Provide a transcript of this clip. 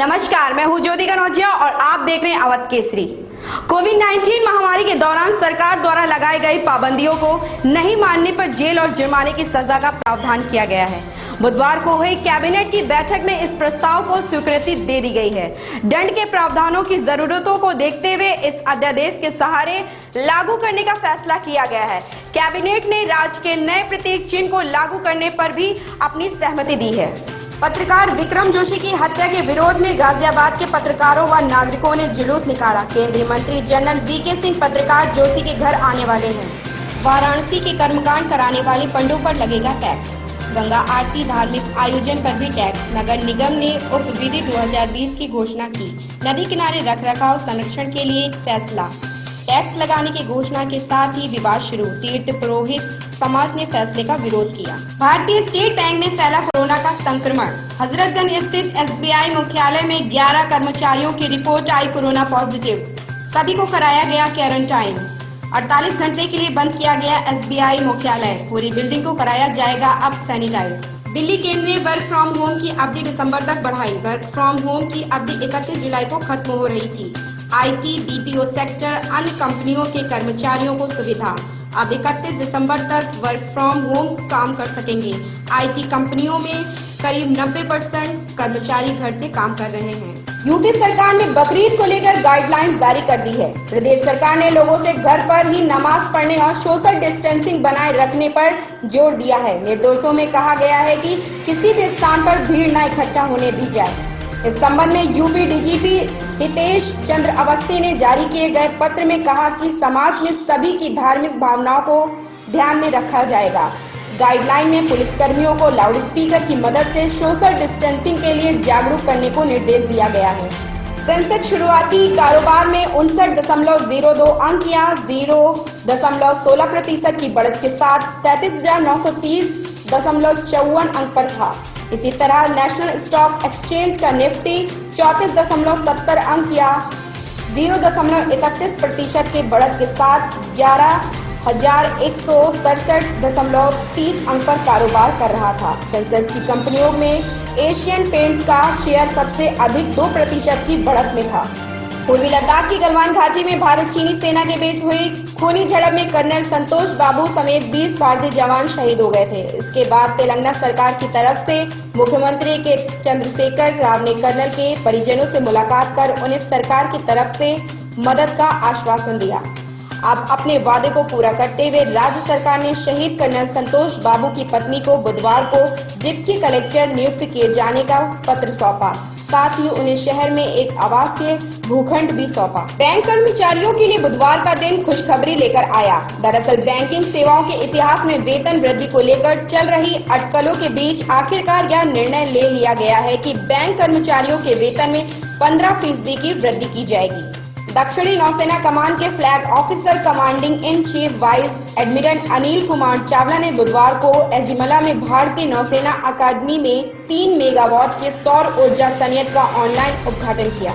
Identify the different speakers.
Speaker 1: नमस्कार, मैं हूं ज्योति कनौजिया और आप देख रहे हैं अवध केसरी। कोविड-19 महामारी के दौरान सरकार द्वारा लगाई गई पाबंदियों को नहीं मानने पर जेल और जुर्माने की सजा का प्रावधान किया गया है। बुधवार को हुई कैबिनेट की बैठक में इस प्रस्ताव को स्वीकृति दे दी गई है। दंड के प्रावधानों की जरूरतों को देखते हुए इस अध्यादेश के सहारे लागू करने का फैसला किया गया है। कैबिनेट ने राज्य के नए प्रतीक चिन्ह को लागू करने पर भी अपनी सहमति दी है। पत्रकार विक्रम जोशी की हत्या के विरोध में गाजियाबाद के पत्रकारों व नागरिकों ने जुलूस निकाला। केंद्रीय मंत्री जनरल वीके सिंह पत्रकार जोशी के घर आने वाले हैं। वाराणसी के कर्मकांड कराने वाले पंडों पर लगेगा टैक्स। गंगा आरती धार्मिक आयोजन पर भी टैक्स। नगर निगम ने उप विधि 2020 की घोषणा की। नदी किनारे रखरखाव संरक्षण के लिए फैसला। टैक्स लगाने की घोषणा के साथ ही विवाद शुरू। तीर्थ पुरोहित समाज ने फैसले का विरोध किया। भारतीय स्टेट बैंक में फैला कोरोना का संक्रमण। हजरतगंज स्थित SBI मुख्यालय में 11 कर्मचारियों की रिपोर्ट आई कोरोना पॉजिटिव। सभी को कराया गया क्वारंटाइन। 48 घंटे के लिए बंद किया गया SBI मुख्यालय। पूरी बिल्डिंग को कराया जाएगा अब सैनिटाइज। दिल्ली केंद्र ने वर्क फ्रॉम होम की अवधि दिसंबर तक बढ़ाई। वर्क फ्रॉम होम की अवधि 31 जुलाई को खत्म हो रही थी। IT, BPO सेक्टर अन्य कंपनियों के कर्मचारियों को सुविधा। अब 31 दिसंबर तक वर्क फ्रॉम होम काम कर सकेंगे। IT कंपनियों में करीब 90% कर्मचारी घर से काम कर रहे हैं। यूपी सरकार ने बकरीद को लेकर गाइडलाइंस जारी कर दी है। प्रदेश सरकार ने लोगों से घर पर ही नमाज पढ़ने और सोशल डिस्टेंसिंग बनाए रखने पर जोर दिया है। निर्देशों में कहा गया है कि किसी भी स्थान पर भीड़ न इकट्ठा होने दी जाए। इस संबंध में यूपी DGP हितेश चंद्र अवस्थी ने जारी किए गए पत्र में कहा कि समाज में सभी की धार्मिक भावनाओं को ध्यान में रखा जाएगा। गाइडलाइन में पुलिसकर्मियों को लाउडस्पीकर की मदद से सोशल डिस्टेंसिंग के लिए जागरूक करने को निर्देश दिया गया है। सेंसेक्स शुरुआती कारोबार में 59.02 अंक या 0.16% की बढ़त के साथ 37,930.54 अंक पर था। इसी तरह नेशनल स्टॉक एक्सचेंज का निफ्टी 34.70 अंक या 0.31% की बढ़त के साथ 11,167.30 अंक पर कारोबार कर रहा था। सेंसेक्स की कंपनियों में एशियन पेंट्स का शेयर सबसे अधिक 2% की बढ़त में था। पूर्वी लद्दाख की गलवान घाटी में भारत चीनी सेना के बीच हुई खूनी झड़प में कर्नल संतोष बाबू समेत 20 भारतीय जवान शहीद हो गए थे। इसके बाद तेलंगाना सरकार की तरफ से मुख्यमंत्री के चंद्रशेखर राव ने कर्नल के परिजनों से मुलाकात कर उन्हें सरकार की तरफ से मदद का आश्वासन दिया। अब अपने वादे को पूरा करते हुए राज्य सरकार ने शहीद कर्नल संतोष बाबू की पत्नी को बुधवार को डिप्टी कलेक्टर नियुक्त किए जाने का पत्र सौंपा। साथ ही उन्हें शहर में एक आवासीय भूखंड भी सौंपा। बैंक कर्मचारियों के लिए बुधवार का दिन खुशखबरी लेकर आया। दरअसल बैंकिंग सेवाओं के इतिहास में वेतन वृद्धि को लेकर चल रही अटकलों के बीच आखिरकार यह निर्णय ले लिया गया है कि बैंक कर्मचारियों के वेतन में 15% की वृद्धि की जाएगी। दक्षिणी नौसेना कमान के flag officer commanding in chief vice admiral Anil Kumar Chawla ने बुधवार को एजिमला में भारतीय नौसेना अकादमी में 3 मेगावाट के सौर ऊर्जा संयंत्र का ऑनलाइन उद्घाटन किया।